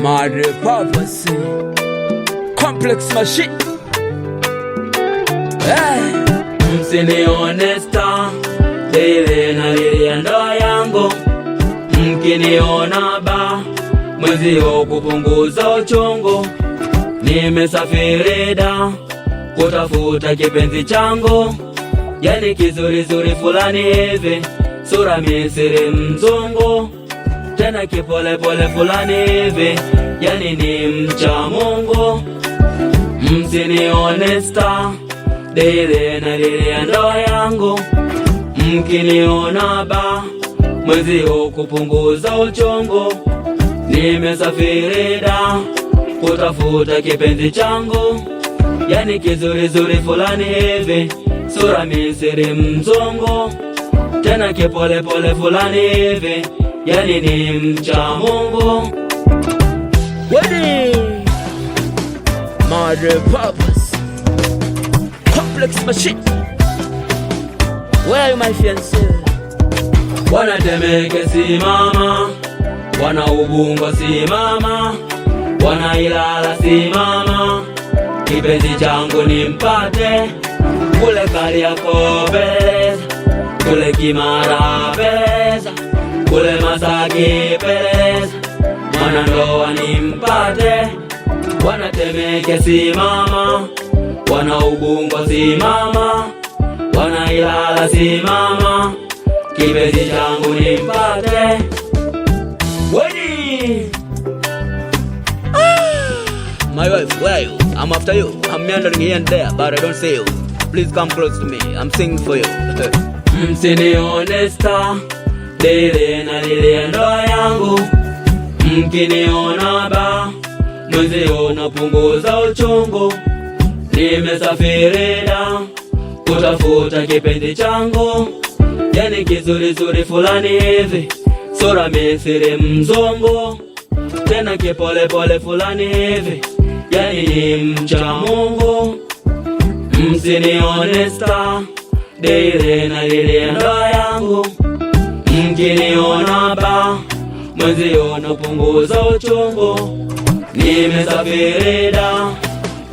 Mad purpose, complex machine. Msinione star, lile na lile ndoa yangu. Mkiniona ba, mwenzio kupunguza uchungu. Nimesafiri da, kutafuta kipenzi changu. Yani kizuri fulani hivi, sura Misri mzungu. Tena kipole pole fulani hivi, yani ni mcha Mungu. Msinione star, lile na lile ndoa yangu. Mkiniona ba, mwenzio kupunguza uchungu. Nimesafiri da, kutafuta kipenzi changu. Yani kizuri fulani hivi, sura Misri mzungu. Tena kipole pole fulani hivi, yani ni mcha Mungu. Wedding, mad purpose, complex machine. Where are you my fiancé? Wana Temeke simama, wana Ubungo simama, wana Ilala simama. Kipenzi changu nimpate, kule Kariakoo Pereza, kule Kimara Pereza, kule Masaki Pereza. Mwana ndoa nimpate. Wana Temeke simama, wana Ubungo simama, wana Ilala simama. Kipenzi changu nimpate. Wedding. My wife, where are you? I'm after you. I'm meandering here and there, but I don't see you. Please come close to me. I'm singing for you. Msinione star, lile na lile ndoa yangu. Mkiniona ba, mwenzio napunguza uchungu. Nimesafiri da, kutafuta kipenzi changu. Yani kizuri fulani hivi, sura Misri mzungu. Tena kipole pole fulani hivi, yani ni mcha Mungu. Msinione star, lile na lile ndoa yangu. Mkiniona ba, mwenzio napunguza uchungu. Nimesafiri da,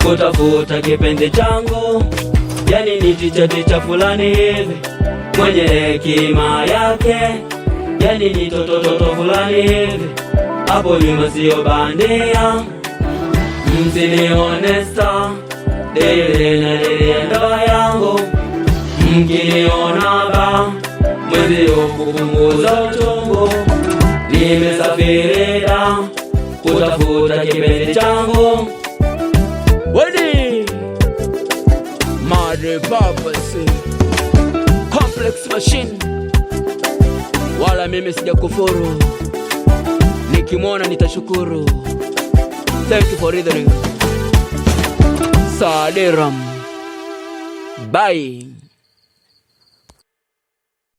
kutafuta kipenzi changu. Yani ni ticha fulani hivi, mwenye hekima yake. Yani ni toto fulani hivi, hapo nyuma sio bandia. Msinione star, lile na lile ndoa yangu. Mkiniona ba, mwenzio kupunguza uchungu. Nimesafiri da, kutafuta kipenzi changu. Wedding, mad purpose, complex machine. Wala mimi sija kufuru, nikimwona nitashukuru. Thank you for listening. Sadiram. Bye.